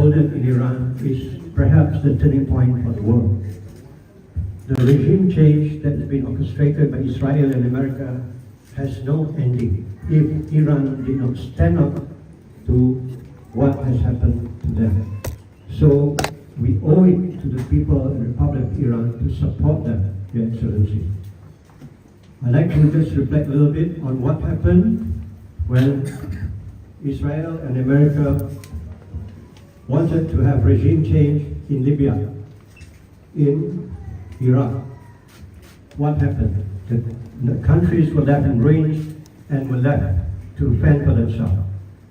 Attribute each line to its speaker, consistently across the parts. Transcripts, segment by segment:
Speaker 1: unfolded in Iran is perhaps the turning point for the world. The regime change that has been orchestrated by Israel and America has no ending if Iran did not stand up to what has happened to them. So we owe it to the people of the Republic of Iran to support them, Your Excellency. I'd like to just reflect a little bit on what happened when Israel and America wanted to have regime change in Libya, in Iraq. What happened? The countries were left in ruins and were left to fend for themselves.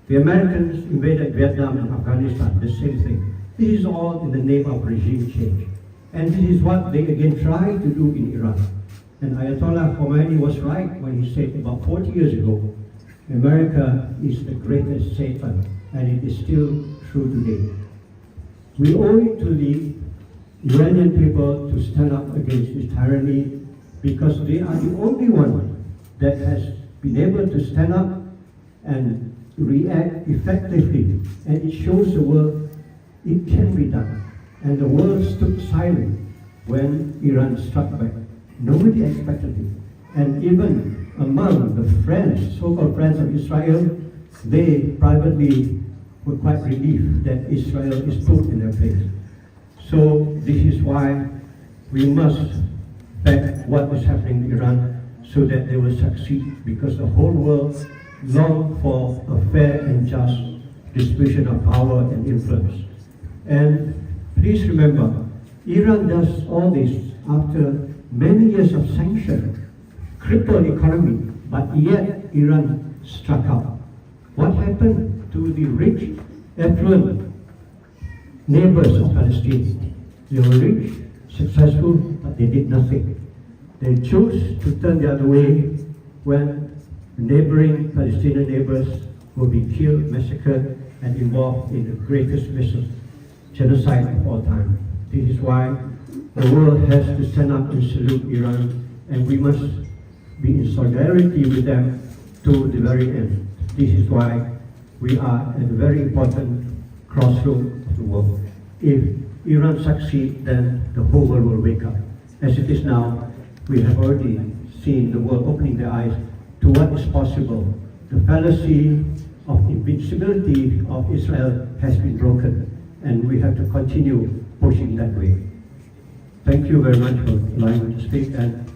Speaker 1: The Americans invaded Vietnam and Afghanistan, the same thing. This is all in the name of regime change. And this is what they again tried to do in Iran. And Ayatollah Khomeini was right when he said about 40 years ago, America is the greatest Satan, and it is still true today. We owe it to the Iranian people to stand up against this tyranny because they are the only one that has been able to stand up and react effectively. And it shows the world it can be done. And the world stood silent when Iran struck back. Nobody expected it. And even among the friends, so-called friends of Israel, they privately were quite relieved that Israel is put in their place. So this is why we must back what is happening in Iran so that they will succeed, because the whole world longs for a fair and just distribution of power and influence. And please remember, Iran does all this after many years of sanctions, crippled economy, but yet Iran struck out. What happened to the rich, affluent neighbors of Palestine? They were rich, successful, but they did nothing. They chose to turn the other way when neighboring Palestinian neighbors will be killed, massacred, and involved in the greatest genocide of all time. This is why the world has to stand up and salute Iran, and we must be in solidarity with them to the very end. This is why we are at a very important crossroad of the world. If Iran succeeds, then the whole world will wake up. As it is now, we have already seen the world opening their eyes to what is possible. The fallacy of invincibility of Israel has been broken, and we have to continue pushing that way. Thank you very much for allowing me to speak, and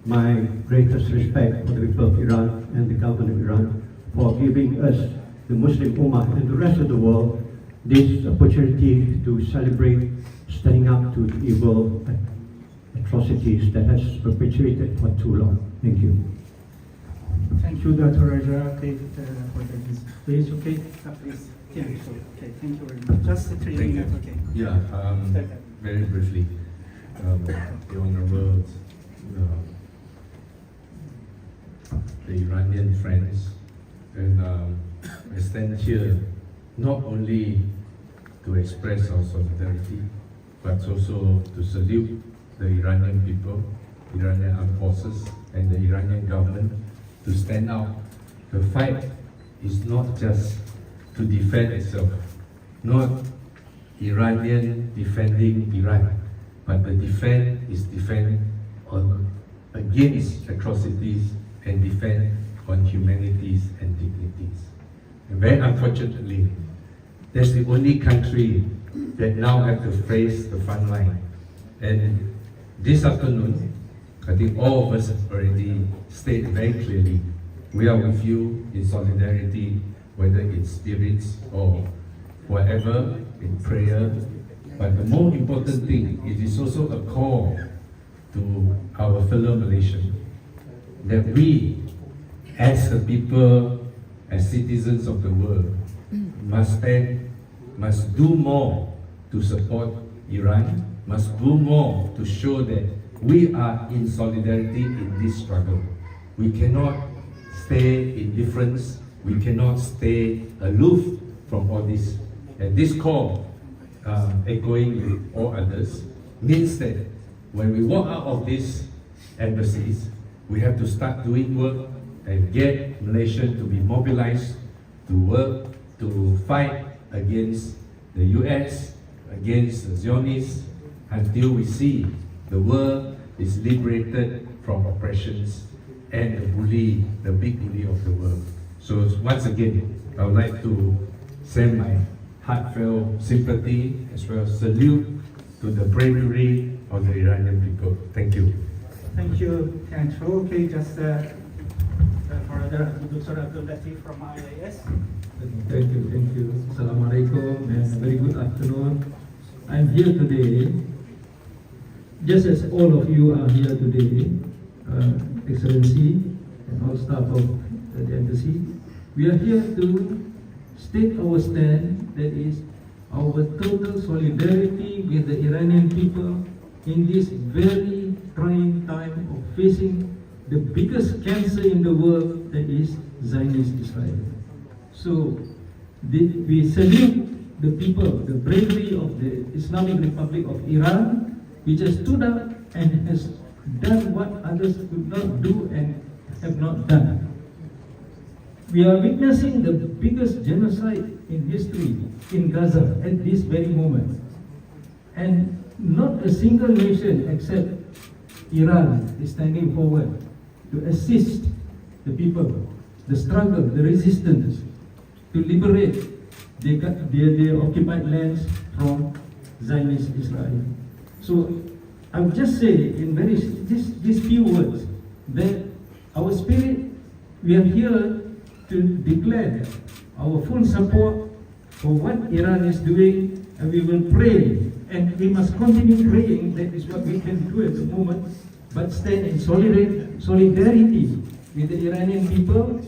Speaker 1: my greatest respect for the people of Iran and the government of Iran for giving us, the Muslim Ummah and the rest of the world, this opportunity to celebrate standing up to the evil atrocities that has perpetuated for too long. Thank you.
Speaker 2: Thank you, Dr. Raja, okay, for this. Please, okay? Please. Yeah, okay, thank you very much. Just 3 minutes, okay?
Speaker 3: Yeah, very briefly. The Honorable, the Iranian friends, and I stand here not only to express our solidarity, but also to salute the Iranian people, Iranian armed forces, and the Iranian government to stand out. The fight is not just to defend itself, not Iranian defending Iran, but the defend is defend against atrocities and defend on humanities and dignities. And very unfortunately, that's the only country that now have to face the front line. And this afternoon, I think all of us have already stated very clearly, we are with you in solidarity, whether in spirits or whatever, in prayer. But the more important thing, it is also a call to our fellow Malaysians that we, as a people, as citizens of the world, must do more to support Iran, must do more to show that we are in solidarity in this struggle. We cannot stay indifferent, we cannot stay aloof from all this. And this call, echoing with all others, means that when we walk out of these embassies, we have to start doing work and get Malaysians to be mobilized to work, to fight against the US against the Zionists, until we see the world is liberated from oppressions and the bully, the big bully of the world. So once again, I would like to send my heartfelt sympathy as well as salute to the bravery of the Iranian people. Thank you.
Speaker 2: Thank you. Thanks. Okay, just for Dr. Abdul Latif from IIS.
Speaker 4: Thank you. Assalamualaikum and a very good afternoon. I'm here today, just as all of you are here today, Excellency and all staff of the embassy. We are here to state our stand, that is, our total solidarity with the Iranian people in this very trying time of facing the biggest cancer in the world, that is Zionist Israel. So we salute the people, the bravery of the Islamic Republic of Iran, which has stood up and has done what others could not do and have not done. We are witnessing the biggest genocide in history in Gaza at this very moment. And not a single nation except Iran is standing forward to assist the people, the struggle, the resistance, to liberate their occupied lands from Zionist Israel. So I would just say in these few words that our spirit, we are here to declare our full support for what Iran is doing, and we will pray, and we must continue praying. That is what we can do at the moment, but stand in solidarity with the Iranian people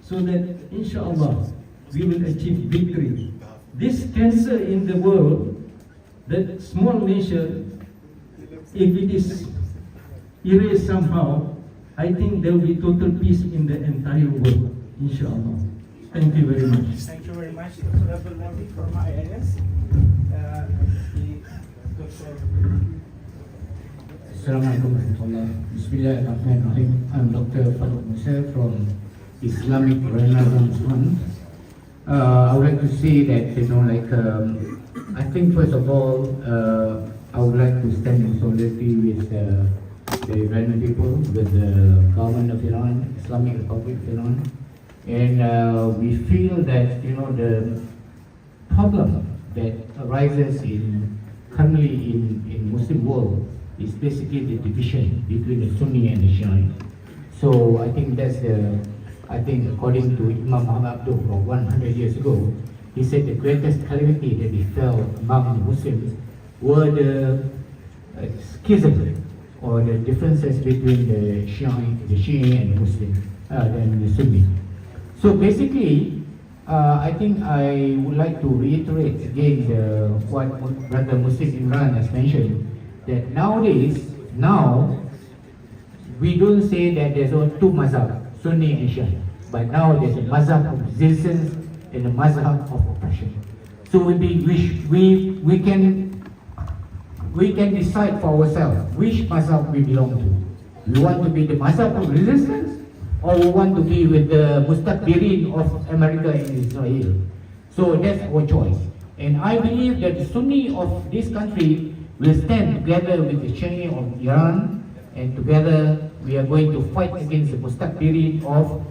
Speaker 4: so that inshallah we will achieve victory. This cancer in the world, that small nation, if it is erased somehow, I think there will be total peace in the entire world, inshallah. Thank you very much.
Speaker 2: Thank you very much, Dr. Abdul Latif from IIS.
Speaker 5: Assalamualaikum warahmatullahi wabarakatuh. Bismillahirrahmanirrahim. I'm Dr. Farouk Musa from Islamic Renaissance Fund. I would like to say that, I think first of all, I would like to stand in solidarity with the Iranian people, with the government of Iran, Islamic Republic of Iran. And we feel that, the problem that arises currently in Muslim world is basically the division between the Sunni and the Shia. So I think that's according to Imam Muhammad Abdul 100 years ago, he said the greatest calamity that he felt among the Muslims were the schism or the differences between the Shia and the Muslim and the Sunni. So basically, I think I would like to reiterate again what Brother Muslim Imran has mentioned, that nowadays, we don't say that there's two mazhab, Sunni and Shia, but now there's a mazhab of resistance and a mazhab of oppression. So we can decide for ourselves which mazhab we belong to. We want to be the mazhab of resistance, or we want to be with the mustakbirin of America and Israel. So that's our choice. And I believe that the Sunni of this country will stand together with the Shia of Iran, and together we are going to fight against the mustakbirin of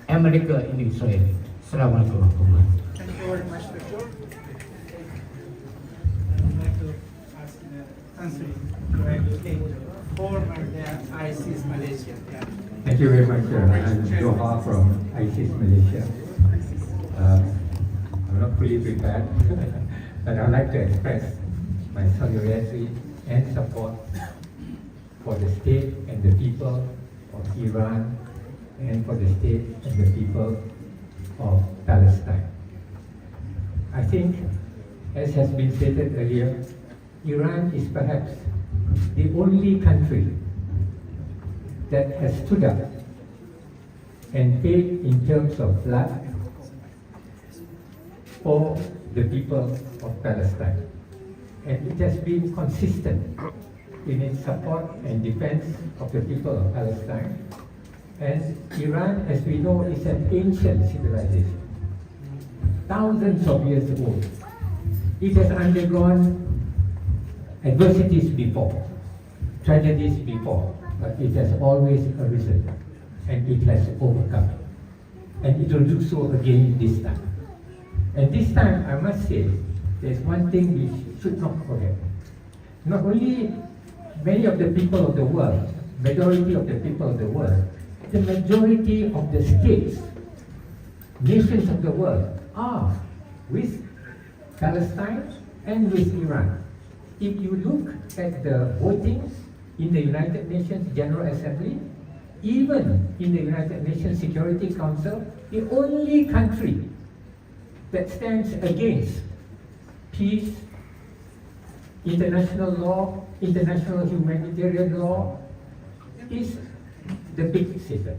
Speaker 5: America and Israel. Assalamualaikum warahmatullahi wabarakatuh.
Speaker 2: Thank you very much, Dr. I would like to ask answer former ISIS Malaysia. Yeah.
Speaker 6: Thank you very much. I'm Joha from ISIS Malaysia. I'm not fully prepared, but I'd like to express my solidarity and support for the state and the people of Iran, and for the state and the people of Palestine. I think, as has been stated earlier, Iran is perhaps the only country that has stood up and paid in terms of blood for the people of Palestine. And it has been consistent in its support and defense of the people of Palestine. And Iran, as we know, is an ancient civilization, thousands of years old. It has undergone adversities before, tragedies before, but it has always arisen and it has overcome. And it will do so again this time. And this time, I must say, there's one thing we should not forget. Not only many of the people of the world, majority of the people of the world, the majority of the states, nations of the world are with Palestine and with Iran. If you look at the voting in the United Nations General Assembly, even in the United Nations Security Council, the only country that stands against peace, international law, international humanitarian law is the big sister.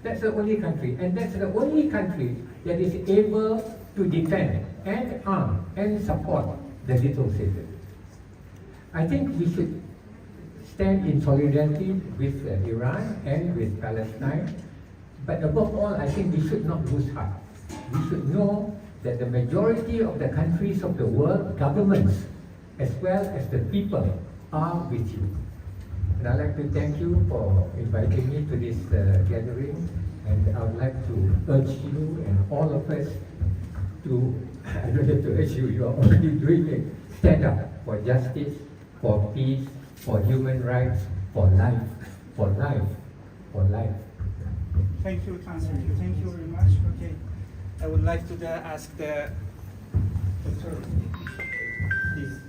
Speaker 6: That's the only country, and that's the only country that is able to defend and arm and support the little sister. I think we should stand in solidarity with Iran and with Palestine, but above all, I think we should not lose heart. We should know that the majority of the countries of the world, governments, as well as the people, are with you. And I'd like to thank you for inviting me to this gathering, and I would like to urge you and all of us to, I don't have to urge you, you are already doing it, stand up for justice, for peace, for human rights, for life, for life, for life.
Speaker 2: Thank you, Councillor. Thank you very much. Okay, I would like to ask the Dr. Please.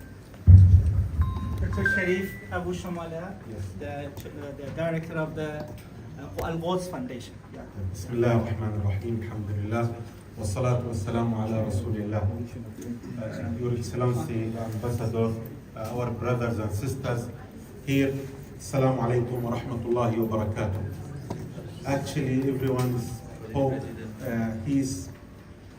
Speaker 2: Dr. Sharif Abu Shamala, the director of the Al-Quds Foundation. Yeah.
Speaker 7: بسم الله الرحمن الرحيم الحمد لله والصلاة والسلام على رسول الله. Your Excellency, Ambassador, our brothers and sisters here, Assalamu alaikum wa rahmatullahi wa barakatuh. Actually, everyone spoke, he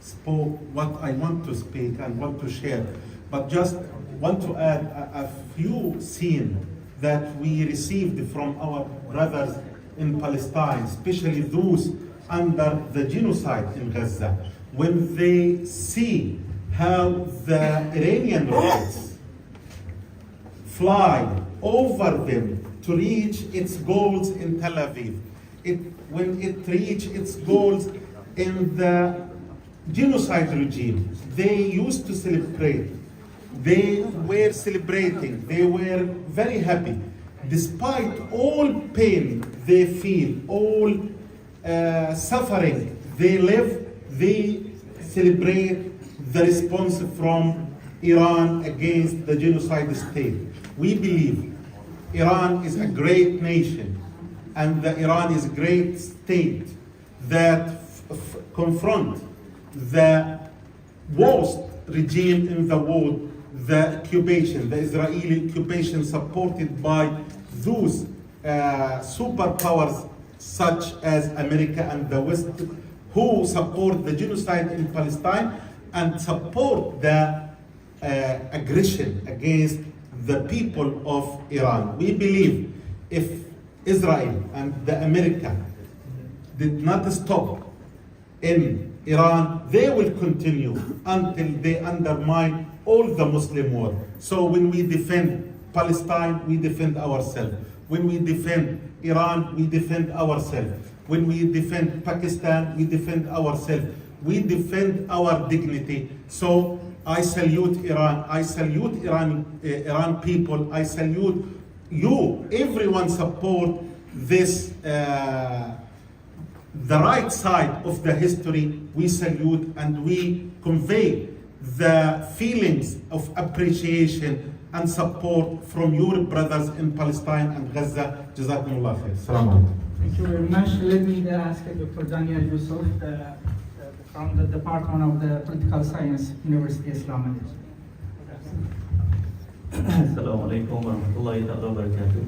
Speaker 7: spoke what I want to speak and want to share, but just want to add a few scenes that we received from our brothers in Palestine, especially those under the genocide in Gaza, when they see how the Iranian rockets fly over them to reach its goals in Tel Aviv. When it reached its goals in the genocide regime, they used to celebrate. They were celebrating. They were very happy. Despite all pain they feel, all suffering they live, they celebrate the response from Iran against the genocide state. We believe Iran is a great nation, and Iran is a great state that confront the worst regime in the world, the occupation, the Israeli occupation supported by those superpowers such as America and the West, who support the genocide in Palestine and support the aggression against the people of Iran. We believe if Israel and the America did not stop in Iran, they will continue until they undermine all the Muslim world. So when we defend Palestine, we defend ourselves. When we defend Iran, we defend ourselves. When we defend Pakistan, we defend ourselves. We defend our dignity. So I salute Iran. I salute Iran people. I salute you. Everyone support this, the right side of the history. We salute and we convey the feelings of appreciation and support from your brothers in Palestine and Gaza. Jazakumullah khair. Assalamu alaikum.
Speaker 2: Thank you very much. Let me ask Dr. Daniel Yusuf from the Department of the Political Science, University of Islam.
Speaker 8: Assalamu alaikum wa rahmatullahi wa barakatuh.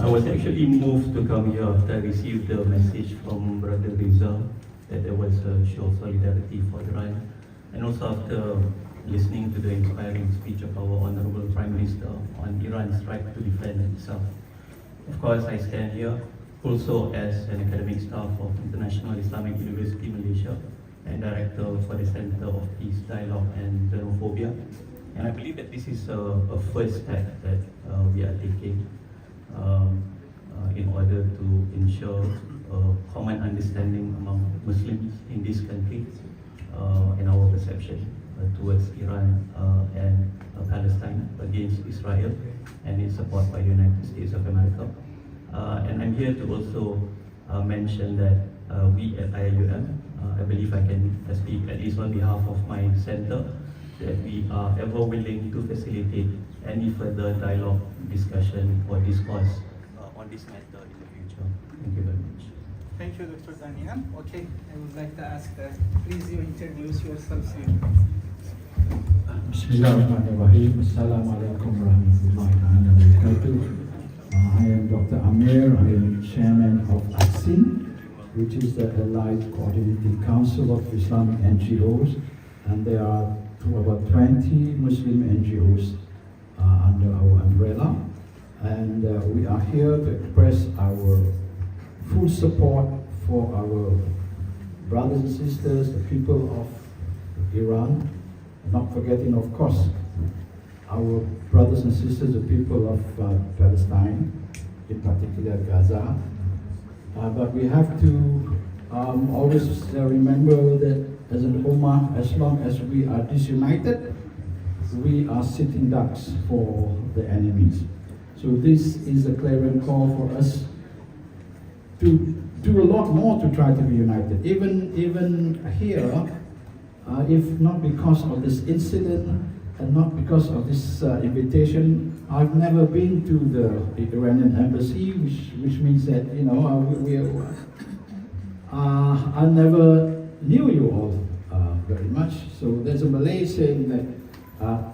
Speaker 8: I was actually moved to come here after I received the message from Brother Rizal that there was a show of solidarity for Iran, and also after listening to the inspiring speech of our Honorable Prime Minister on Iran's right to defend itself. Of course, I stand here also as an academic staff of International Islamic University Malaysia, and Director for the Center of Peace, Dialogue and Xenophobia. And I believe that this is a first step that we are taking in order to ensure common understanding among Muslims in this country and our perception towards Iran and Palestine against Israel and its support by the United States of America. And I'm here to also mention that we at IUM, I believe I can speak at least on behalf of my center, that we are ever willing to facilitate any further dialogue, discussion or discourse on this matter in the future. Thank you very much.
Speaker 2: Thank you, Dr. Daniel. Okay, I would like to ask, please you introduce yourself.
Speaker 9: Bismillahirrahmanirrahim. Assalamualaikum warahmatullahi wabarakatuh. I am Dr. Amir. I am chairman of Zi0n1, which is the Allied Coordinating Council of Islamic NGOs, and there are about 20 Muslim NGOs under our umbrella, and we are here to express our full support for our brothers and sisters, the people of Iran, not forgetting, of course, our brothers and sisters, the people of Palestine, in particular Gaza. But we have to always remember that as an Ummah, as long as we are disunited, we are sitting ducks for the enemies. So this is a clarion call for us to do a lot more to try to be united. Even here, if not because of this incident and not because of this invitation, I've never been to the Iranian embassy, which means that, you know, I never knew you all very much. So there's a Malay saying that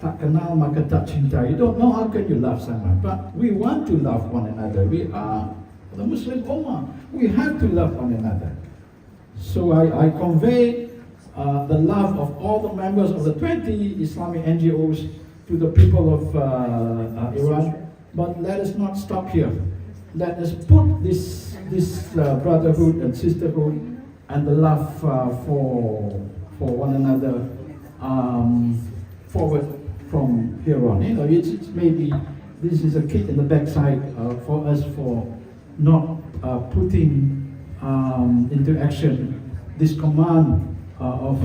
Speaker 9: tak kenal maka tak cinta. You don't know, how can you love someone? But we want to love one another. We are the Muslim Ummah. We have to love one another. So I convey the love of all the members of the 20 Islamic NGOs to the people of Iran. But let us not stop here. Let us put this brotherhood and sisterhood and the love for one another forward from here on. You know, it's maybe this is a kick in the backside for us for not putting into action this command of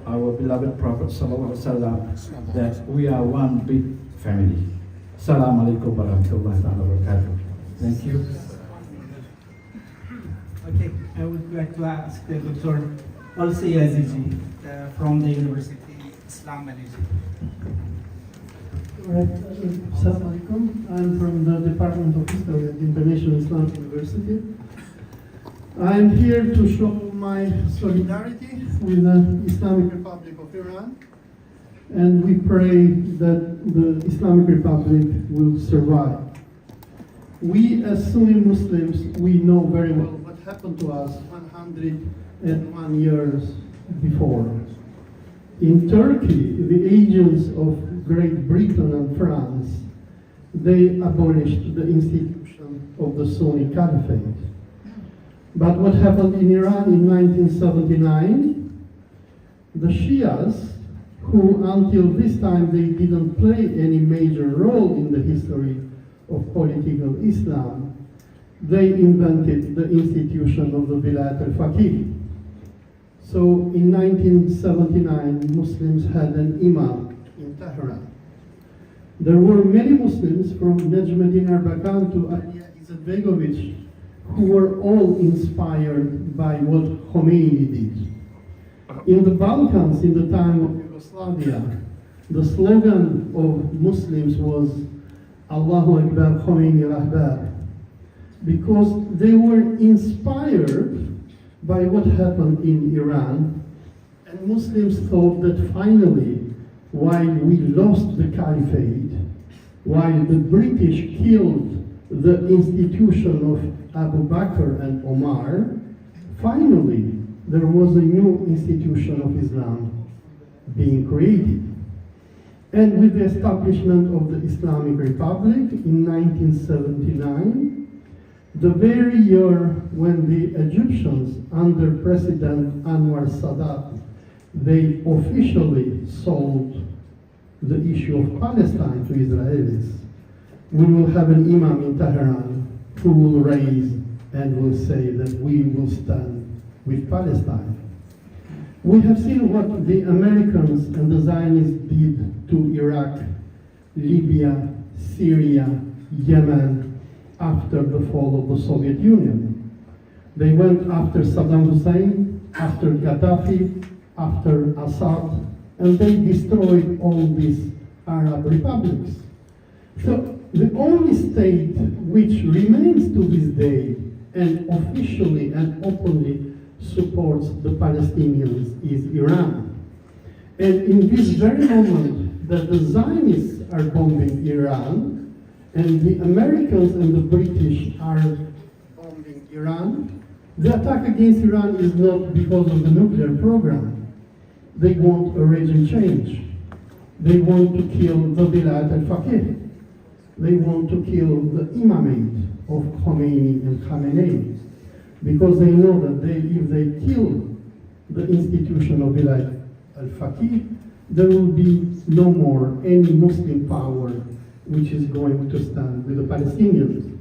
Speaker 9: our beloved Prophet Sallallahu Alaihi Wasallam, that we are one big family. Assalamu alaikum warahmatullahi wabarakatuh. Thank you.
Speaker 2: Okay, I would like to ask Dr. Zi0n1 from the University Islam Malaysia.
Speaker 10: Right. Assalamu alaikum. I'm from the Department of History at International Islamic University. I'm here to show my solidarity with the Islamic Republic of Iran, and we pray that the Islamic Republic will survive. We as Sunni Muslims, we know very well what happened to us 101 years before. In Turkey, the agents of Great Britain and France, they abolished the institution of the Sunni Caliphate. But what happened in Iran in 1979, the Shias, who until this time they didn't play any major role in the history of political Islam, they invented the institution of the Vilayat al-Faqih. So in 1979, Muslims had an imam in Tehran. There were many Muslims from Najmuddin Erbakan to Aliya Izetbegovic who were all inspired by what Khomeini did. In the Balkans, in the time of Yugoslavia, the slogan of Muslims was Allahu Akbar Khomeini Rahbar, because they were inspired by what happened in Iran, and Muslims thought that finally, while we lost the caliphate, while the British killed the institution of Abu Bakr and Omar, finally there was a new institution of Islam being created. And with the establishment of the Islamic Republic in 1979, the very year when the Egyptians under President Anwar Sadat they officially sold the issue of Palestine to Israelis, we will have an imam in Tehran who will raise and will say that we will stand with Palestine. We have seen what the Americans and the Zionists did to Iraq, Libya, Syria, Yemen after the fall of the Soviet Union. They went after Saddam Hussein, after Gaddafi, after Assad, and they destroyed all these Arab republics. So the only state which remains to this day and officially and openly supports the Palestinians is Iran. And in this very moment that the Zionists are bombing Iran and the Americans and the British are bombing Iran, the attack against Iran is not because of the nuclear program. They want a regime change. They want to kill the Bilad al-Faqih. They want to kill the imamate of Khomeini and Khamenei, because they know that if they kill the institution of Bilad al-Faqih, there will be no more any Muslim power which is going to stand with the Palestinians.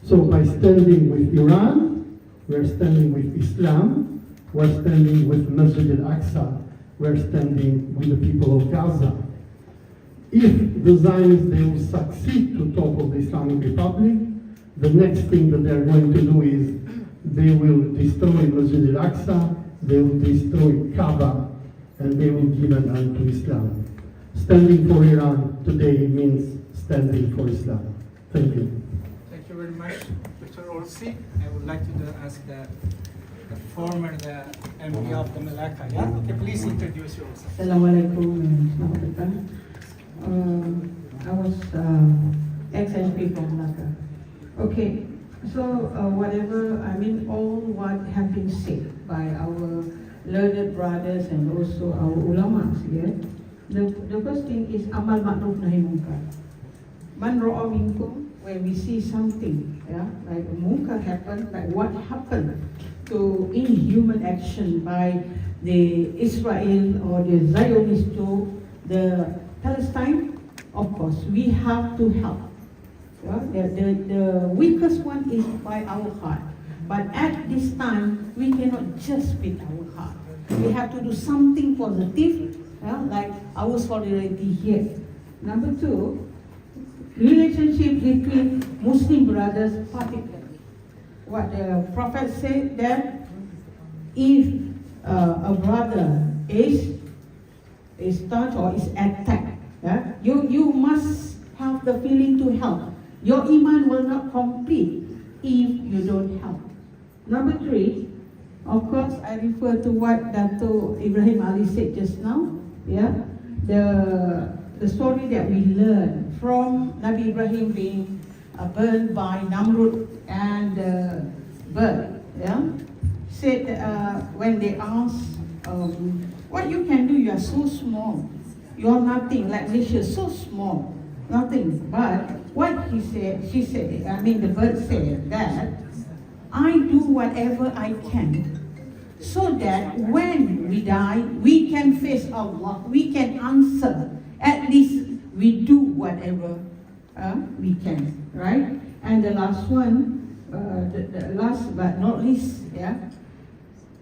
Speaker 10: So by standing with Iran, we're standing with Islam, we're standing with Masjid al-Aqsa, we're standing with the people of Gaza. If the Zionists, they will succeed to topple the Islamic Republic, the next thing that they're going to do is they will destroy Masjid al-Aqsa, they will destroy Kaaba, and they will give an end to Islam. Standing for Iran today means standing for Islam. Thank you.
Speaker 2: Thank you very much, Dr. Orsi. I would like to ask the former MD of the Malacca. Yeah? Okay, please introduce yourself.
Speaker 11: Assalamualaikum warahmatullahi I was ex-MP from Malacca. Okay, so whatever, all what have been said by our learned brothers and also our ulamas here, the first thing is amal ma'ruf nahi munkar. Man ra'a minkum, when we see something, like a munkar happen, like what happened to inhuman action by the Israel or the Zionists to the Palestine, of course, we have to help. The weakest one is by our heart. But at this time, we cannot just with our heart. We have to do something positive, like our solidarity here. Number two, relationship between Muslim brothers particularly. What the Prophet said that if a brother is touched or is attacked, you must have the feeling to help. Your iman will not complete if you don't help. Number three, of course, I refer to what Dato' Ibrahim Ali said just now. The story that we learned from Nabi Ibrahim being burned by Namrud and bird. Said when they asked, what you can do? You are so small. You are nothing. Like Malaysia, so small, nothing. But what he said, the bird said that I do whatever I can, so that when we die, we can face Allah, we can answer. At least we do whatever we can, right? And the last one, the last but not least,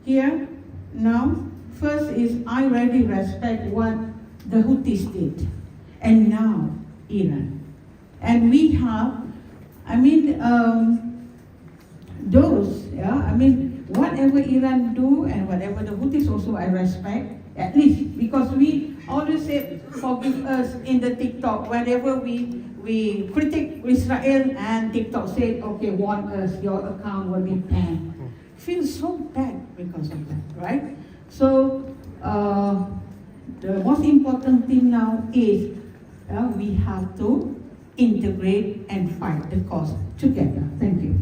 Speaker 11: here, now, first is I really respect what the Houthis did, and now Iran. And we have, those, whatever Iran do and whatever the Houthis also I respect, at least, because we always say, forgive us in the TikTok, whenever we critique Israel and TikTok said, okay, warn us, your account will be banned. Feel so bad because of that, right? So, the most important thing now is we have to integrate and fight the cause together. Thank you.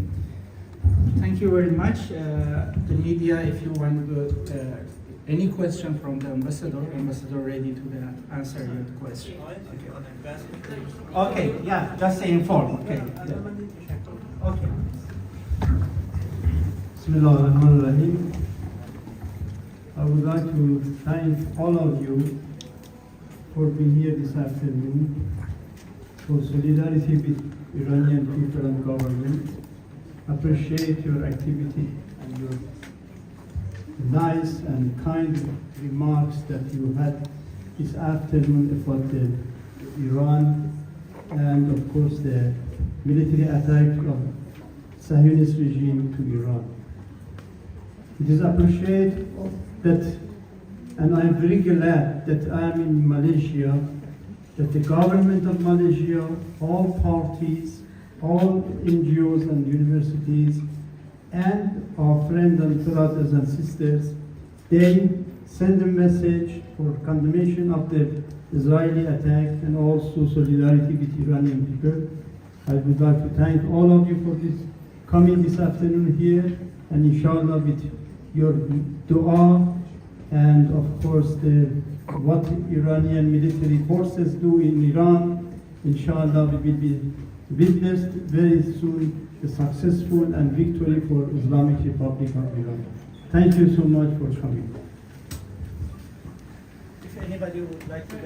Speaker 2: Thank you very much. The media, if you want to any question from the ambassador ready to answer your question. Okay, yeah, just stay informed. Okay. Yeah. Okay.
Speaker 1: Bismillahirrahmanirrahim.
Speaker 10: I would like to thank all of you for being here this afternoon, for solidarity with Iranian people and government. Appreciate your activity and your nice and kind remarks that you had this afternoon about Iran and of course the military attack of Zionist regime to Iran. It is appreciated that, and I am very glad that I am in Malaysia, that the government of Malaysia, all parties, all NGOs and universities, and our friends and brothers and sisters, they send a message for condemnation of the Israeli attack and also solidarity with Iranian people. I would like to thank all of you for this coming this afternoon here, and inshallah with your dua and of course what Iranian military forces do in Iran, inshallah we will be witnessed very soon a successful and victory for Islamic Republic of Iran. Thank you so much for coming.
Speaker 2: If anybody would like to,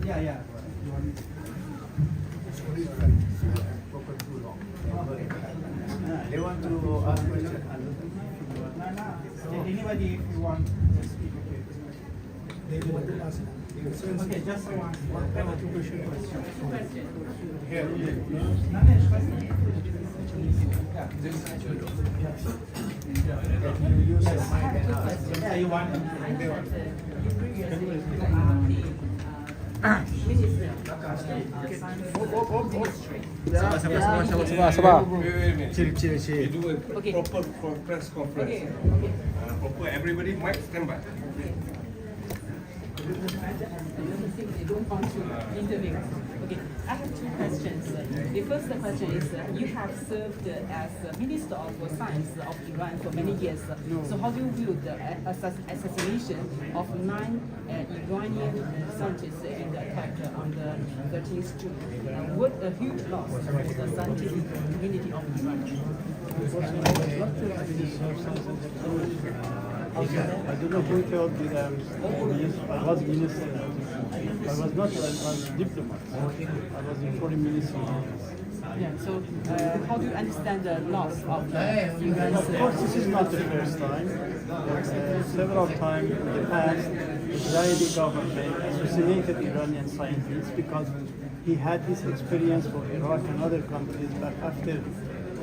Speaker 2: yeah, yeah.
Speaker 10: They want to ask questions.
Speaker 2: Anybody, if you want to speak, okay, just one. Two questions. Here. Yeah, you want it?
Speaker 12: Okay. Proper press conference. Proper everybody mic stand by.
Speaker 13: They don't want to interview. Okay, I have two questions. The first question is, you have served as Minister of Science of Iran for many years. So how do you view the assassination of 9 Iranian scientists in the attack on the 13th June? What a huge loss for the scientific community of Iran.
Speaker 10: I don't know who told me that I was minister. I was not a diplomat. I was in foreign ministry.
Speaker 13: Yeah, so how do you understand the loss of Iran's...
Speaker 10: Of course, this is not the first time. Several times in the past, the Israeli government assassinated Iranian scientists because he had this experience for Iraq and other countries that after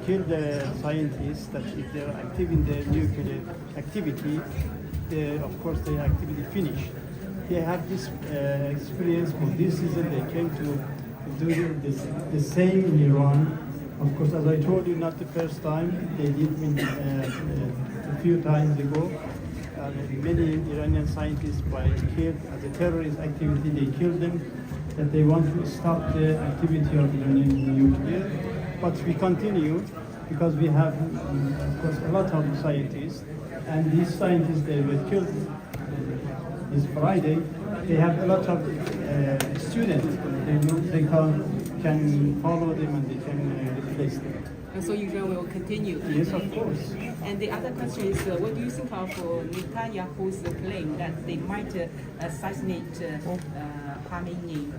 Speaker 10: kill the scientists, that if they're active in the nuclear activity, of course the activity finished. They had this experience for this reason they came to do the same in Iran. Of course, as I told you, not the first time, they did a few times ago. Many Iranian scientists by killed as a terrorist activity, they killed them, that they want to stop the activity of Iranian nuclear. But we continue because we have, of course, a lot of scientists, and these scientists, they were killed this Friday. They have a lot of students. They can follow them and they can replace them.
Speaker 13: And so Iran will continue?
Speaker 10: Yes, of course.
Speaker 13: And the other question is, what do you think of Netanyahu's claim that they might assassinate Khamenei?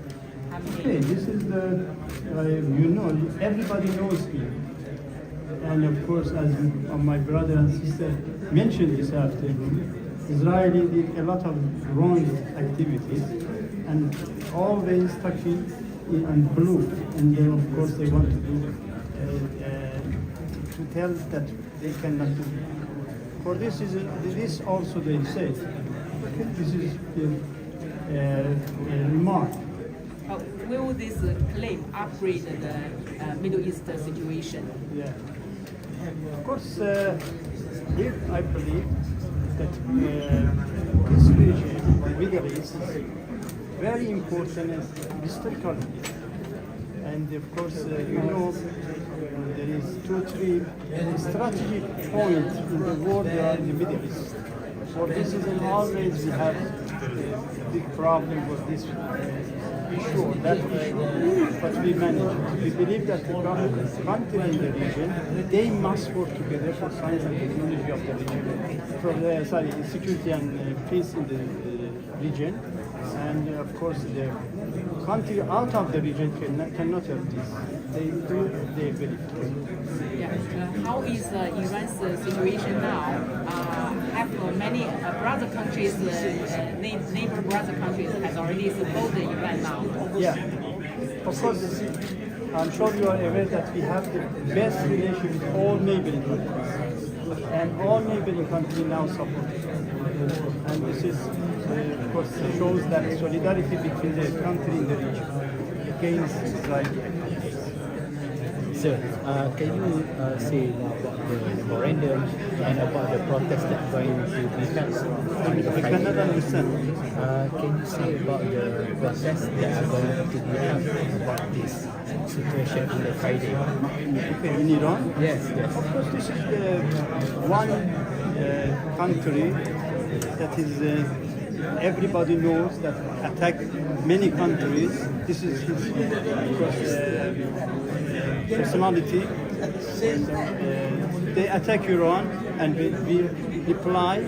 Speaker 10: Okay, this is the, everybody knows me. And of course, as my brother and sister mentioned this afternoon, Israel did a lot of wrong activities and always touching and blue. And then of course they want to do, to tell that they cannot do. For this is this also they say. This is a remark.
Speaker 13: Will this claim upgrade the Middle East situation?
Speaker 10: Yeah. Of course, if I believe that this region, the Middle East, is very important historically. And of course, there is 2-3 strategic points in the world that are in the Middle East. For this reason, always we have big problem was this issue or that issue, but we managed. We believe that the country in the region, they must work together for science and technology of the region, for the security and peace in the region, and of course the country out of the region cannot help this. They do their belief.
Speaker 13: Yeah. How is Iran's situation now? Have many brother countries, neighbor brother countries, has already supported Iran now?
Speaker 10: Yeah, of course. I'm sure you are aware that we have the best relation with all neighboring countries, and all neighboring countries now support us. And this is, of course, shows that solidarity between the country in the region against Israel.
Speaker 14: Sir, can you say more about the memorandum and about the protest that's going to be held on the
Speaker 10: I cannot understand.
Speaker 14: Can you say about the protests that are going to be held about this situation on the Friday?
Speaker 10: Okay, in Iran?
Speaker 14: Yes, yes.
Speaker 10: Of course, this is the one country that is, everybody knows that attack many countries. This is his, of course, personality. They attack Iran and we reply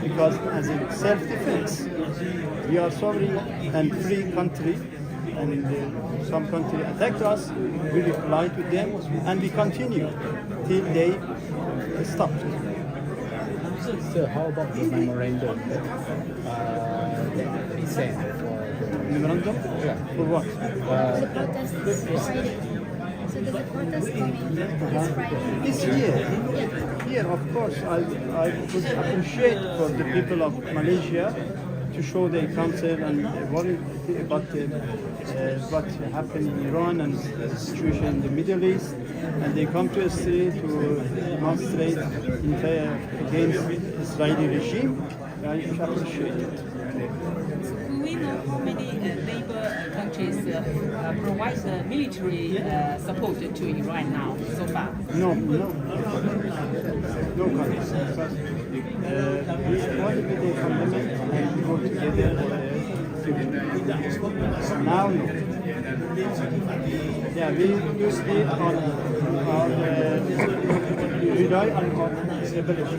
Speaker 10: because as a self-defense. We are sovereign and free country, and some country attacked us, we reply to them and we continue till they stop.
Speaker 14: So how about the memorandum that we sent for the
Speaker 10: memorandum?
Speaker 14: Yeah.
Speaker 10: For what?
Speaker 15: The protest this Friday. So there's a protest coming this Friday.
Speaker 10: This year? Here, of course, I would appreciate for the people of Malaysia to show their concern and worry about what happened in Iran and the situation in the Middle East, and they come to the street to demonstrate against Israeli regime. I appreciate it.
Speaker 13: Do we know how many neighbor countries provide military support to Iran now so far?
Speaker 10: No countries. We want to be the fundament and work together for the future. Now, no. Yeah, we use it on rely on our ability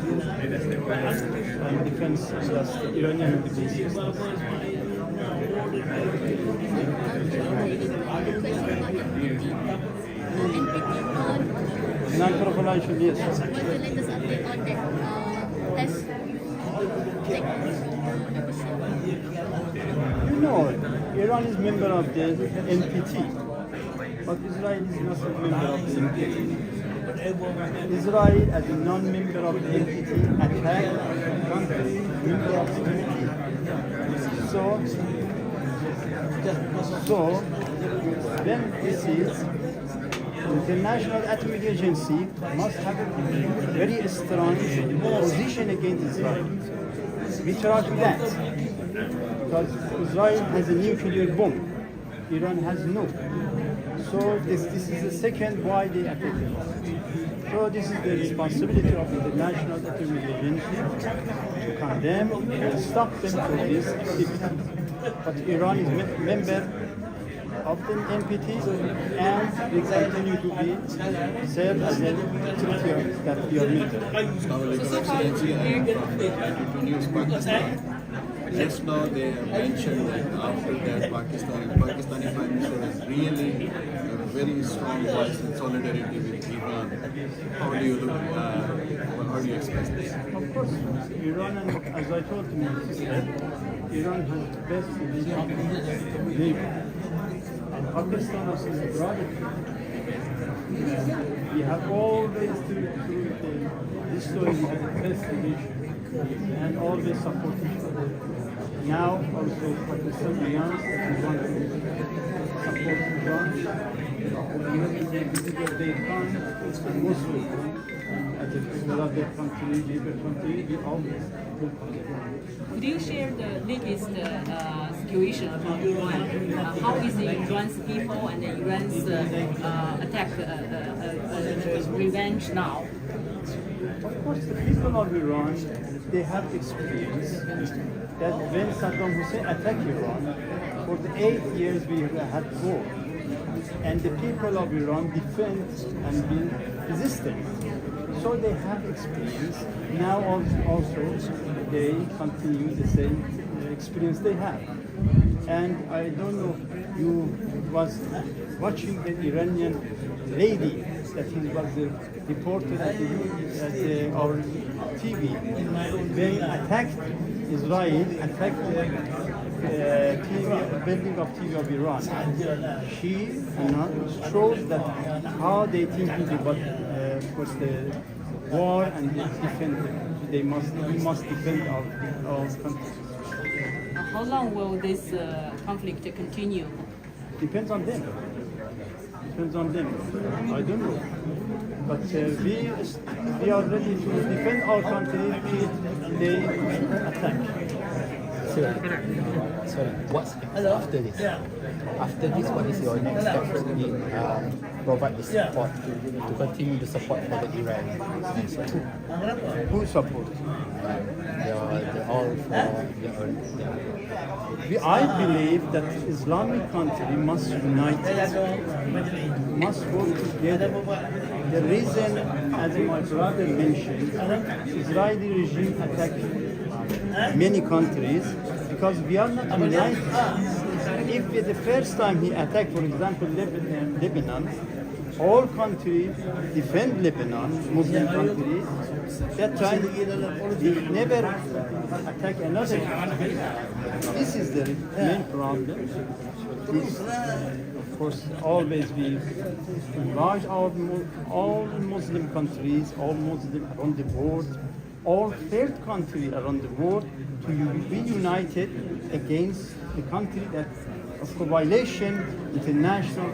Speaker 10: and defense industry, Iranian defense industry. Non-proliferation, yes.
Speaker 15: What's the latest update on that test?
Speaker 10: You know, Iran is member of the NPT, but Israel is not a member of the NPT. Israel, as a non-member of the NPT, attacked a country member of the NPT. So then this is the International Atomic Agency must have a very strong position against Israel. We try to that because Israel has a nuclear bomb, Iran has no. So this is the second why they attack us. So this is the responsibility of the International Atomic Agency to condemn and stop them for this activity. But Iran is member of the NPT and we continue to be served as a treaty that we are meeting.
Speaker 16: Just now they mentioned that after that Pakistani Prime Minister has really a very strong voice in solidarity with Iran. How do you look, how do you express this?
Speaker 10: Of course, Iran, and as I told you, Iran has the best neighbor. And Pakistan is a brother. We have always through the history we have the best relation and always support each other. Now also Pakistan announced that we want to support Iran. Because they can and Muslim as a beloved country, neighbor country, we always welcome Iran.
Speaker 13: Could you share the latest situation about Iran? How is Iran's people and Iran's attack revenge now?
Speaker 10: Of course, the people of Iran, they have experience
Speaker 17: that when Saddam Hussein attacked Iran, for the 8 years we had war, and the people of Iran defend and been resistant. So they have experience. Now also they continue the same experience they have. And I don't know, you was watching the Iranian lady that he was reported at our TV. They attacked Israel, attacked the building of TV of Iran. She showed that how they think about the war and defend. We must defend our country.
Speaker 13: How long will this conflict continue?
Speaker 17: Depends on them. Depends on them. I don't know. But we are ready to defend our country if they attack.
Speaker 14: Sorry, what's after this? After this, what is your next step to provide the support to continue the support for the Iran?
Speaker 17: Who support? I believe that Islamic country must unite, must work together. The reason, as my brother mentioned, Israeli regime attacked many countries because we are not united. If the first time he attacked, for example, Lebanon, all countries defend Lebanon, Muslim countries. That time he never attack another country. This is the main problem. This, of course, always we invite all Muslim countries, all Muslim around the world, all third country around the world to be united against the country that of violation international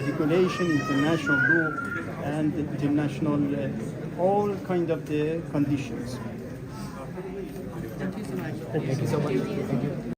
Speaker 17: regulation, international law, and international all kind of the conditions.
Speaker 13: Thank you so much.
Speaker 14: Thank you so much. Thank you.